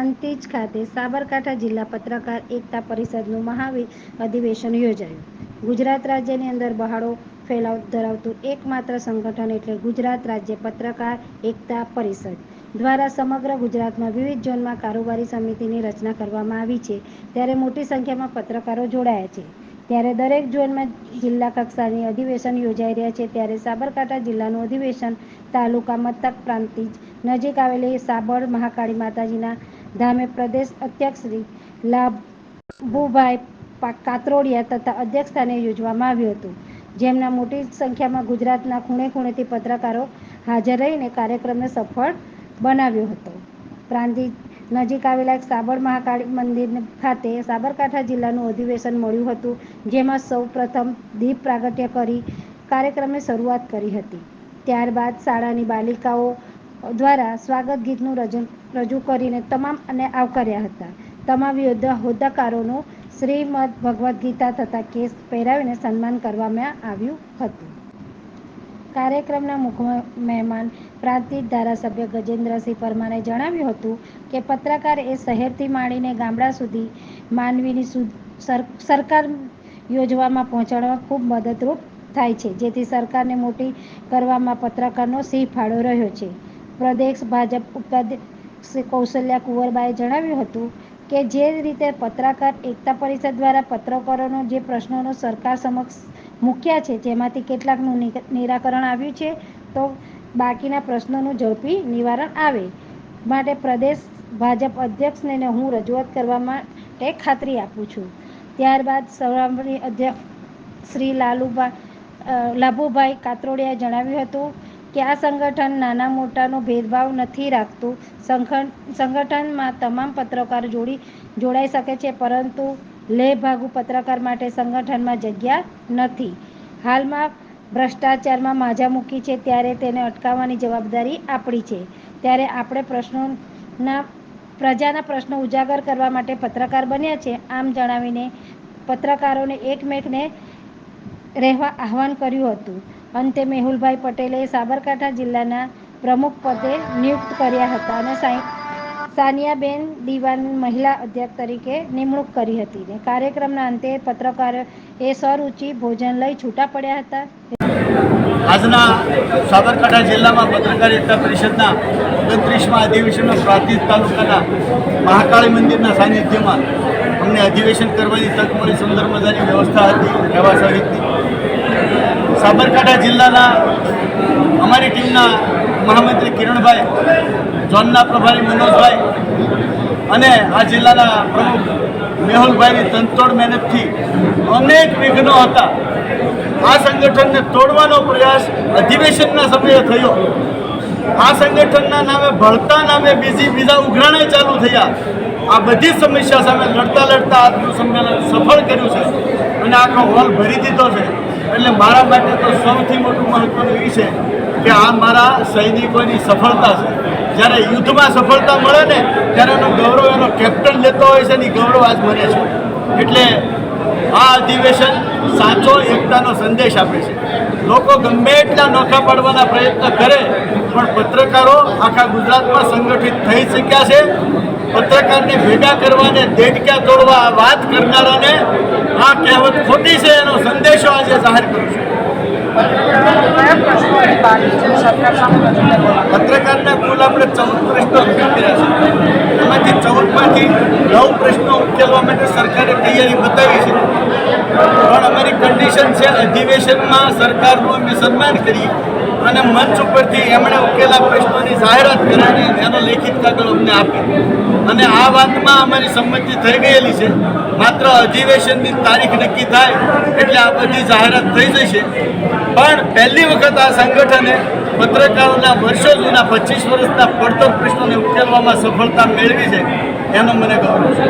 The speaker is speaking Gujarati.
પ્રાંતિજ ખાતે સાબરકાંઠા જિલ્લા પત્રકાર એકતા પરિષદનું અધિવેશન યોજાયું. ગુજરાત રાજ્યની અંદર બહોળો ફેલાવ ધરાવતું એકમાત્ર સંગઠન એટલે ગુજરાત રાજ્ય પત્રકાર એકતા પરિષદ દ્વારા સમગ્ર ગુજરાતમાં વિવિધ ઝોનમાં કારોબારી સમિતિની રચના કરવામાં આવી છે. ત્યારે મોટી સંખ્યામાં પત્રકારો જોડાયા છે. ત્યારે દરેક ઝોનમાં જિલ્લા કક્ષાની અધિવેશન યોજાઈ રહ્યા છે. ત્યારે સાબરકાંઠા જિલ્લાનું અધિવેશન તાલુકા મથક પ્રાંતિજ નજીક આવેલી સાબર મહાકાળી માતાજીના ધામે પ્રદેશ અધ્યક્ષ શ્રી લાભુભાઈ કાત્રોડિયા તથા અધ્યક્ષસ્થાને યોજવામાં આવ્યું હતું. જેમના મોટી સંખ્યામાં ગુજરાતના ખૂણે ખૂણેથી પત્રકારો હાજર રહીને કાર્યક્રમને સફળ બનાવ્યો હતો. પ્રાંતિજ નજીક આવેલા સાબર મહાકાળી મંદિર ખાતે સાબરકાંઠા જિલ્લાનું અધિવેશન મળ્યું હતું. જેમાં સૌ પ્રથમ દીપ પ્રાગટ્ય કરી કાર્યક્રમની શરૂઆત કરી હતી. ત્યારબાદ શાળાની બાલિકાઓ દ્વારા સ્વાગત ગીતનું રજૂ કરીને તમામને આવકાર્યા હતા. તમામ હોદ્દેદારોનું શ્રીમદ ભગવદ્ ગીતા તથા કેસ પહેરાવીને સન્માન કરવામાં આવ્યું હતું. કાર્યક્રમના મુખ્ય મહેમાન પ્રાંતિજ ધારાસભ્ય ગજેન્દ્રસિંહ પરમારે જણાવ્યું હતું કે પત્રકાર એ શહેરથી માંડીને ગામડા સુધી માનવીની સરકાર યોજનામાં પહોંચાડવામાં ખૂબ મદદરૂપ થાય છે. જેથી સરકારને મોટી કરવામાં પત્રકારનો સિંહ ફાળો રહ્યો છે. પ્રદેશ ભાજપ ઉપાધ્યક્ષ કૌશલ્યા કુંવરબાએ જણાવ્યું હતું કે જે રીતે પત્રકાર એકતા પરિષદ દ્વારા પત્રકારોના જે પ્રશ્નોનો સરકાર સમક્ષ મૂક્યા છે જેમાંથી કેટલાકનું નિરાકરણ આવ્યું છે તો બાકીના પ્રશ્નોનું ઝડપી નિવારણ આવે માટે પ્રદેશ ભાજપ અધ્યક્ષને હું રજૂઆત કરવા માટે ખાતરી આપું છું. ત્યારબાદ સભાપતિ અધ્યક્ષ શ્રી લાભુભાઈ કાત્રોડિયાએ જણાવ્યું હતું કે આ સંગઠન નાના મોટાનો ભેદભાવ નથી રાખતું. સંગઠનમાં તમામ પત્રકારો જોડાઈ શકે છે, પરંતુ લેભાગુ પત્રકાર માટે સંગઠનમાં જગ્યા નથી. હાલમાં ભ્રષ્ટાચારમાં માઝા મૂકી છે ત્યારે તેને અટકાવવાની જવાબદારી આપણી છે. ત્યારે આપણે પ્રજાના પ્રશ્નો ઉજાગર કરવા માટે પત્રકાર બન્યા છે. આમ જણાવીને પત્રકારોને એકમેકને રહેવા આહ્વાન કર્યું હતું. અંતે મેહુલભાઈ પટેલે સાબરકાંઠા જિલ્લાના પ્રમુખ પદે નિયુક્ત કર્યા હતા અને સાનિયાબેન દિવાન મહિલા અધ્યક્ષ તરીકે નિમણૂક કરી હતી. કાર્યક્રમના અંતે પત્રકારોએ સ્વરૂચિ ભોજન લઈ છૂટા પડ્યા હતા. આજના સાબરકાંઠા જિલ્લામાં પત્રકાર એકતા પરિષદના 29મા અધિવેશનમાં પ્રાંતિજ તાલુકાના મહાકાળી મંદિરના સાનિધ્યમાં અમને અધિવેશન કરવાની તક મળી. સુંદર મજાની વ્યવસ્થા હતી રહેવા સહિતની. સાબરકાંઠા જિલ્લાના અમારી ટીમના મહામંત્રી કિરણભાઈ, ઝોનના પ્રભારી મનોજભાઈ અને આ જિલ્લાના પ્રમુખ મેહુલભાઈની તનતોડ મહેનતથી અનેક વિઘ્નો હતા. આ સંગઠનને તોડવાનો પ્રયાસ અધિવેશનના સમયે થયો. આ સંગઠનના નામે ભળતા નામે બીજા ઉઘરાણે ચાલુ થયા. આ બધી સમસ્યા સામે લડતા આજનું સંમેલન સફળ કર્યું છે અને આખો હોલ ભરી દીધો છે. એટલે મારા માટે તો સૌથી મોટું મહત્વનું એ છે કે આ મારા સૈનિકોની સફળતા છે. જ્યારે યુદ્ધમાં સફળતા મળે ને ત્યારે એનો ગૌરવ એનો કેપ્ટન લેતો હોય છે ને ગૌરવ આજ મને છે. એટલે આ અધિવેશન સાચો એકતાનો સંદેશ આપે છે. લોકો ગમે એટલા નોખા પાડવાના પ્રયત્ન કરે પણ પત્રકારો આખા ગુજરાતમાં સંગઠિત થઈ શક્યા છે. પત્રકારને ભેગા કરવાને દેડક્યા તોડવા વાત કરનારાને આ કહેવત ખોટી છે એનો સંદેશો આજે જાહેર કરું છું. પત્રકારના કુલ આપણે 14 પ્રશ્નો રજૂ કર્યા છે. એમાંથી 14માંથી 9 પ્રશ્નો ઉકેલવા માટે સરકારે તૈયારી બતાવી છે. પણ અમારી કન્ડિશન છે અધિવેશનમાં સરકારનું અમે સન્માન કરીએ અને મંચ ઉપરથી એમણે ઉકેલા પ્રશ્નોની જાહેરાત કરીને એનો લેખિત કાગળ અમને આપે અને આ વાતમાં અમારી સંમતિ થઈ ગયેલી છે. માત્ર અધિવેશનની તારીખ નક્કી થાય એટલે આ બધી જાહેરાત થઈ જશે. પણ પહેલી વખત આ સંગઠને પત્રકારોના વર્ષો જૂના 25 વર્ષના પડતર પ્રશ્નોને ઉકેલવામાં સફળતા મેળવી છે એનો મને ગૌરવ છે.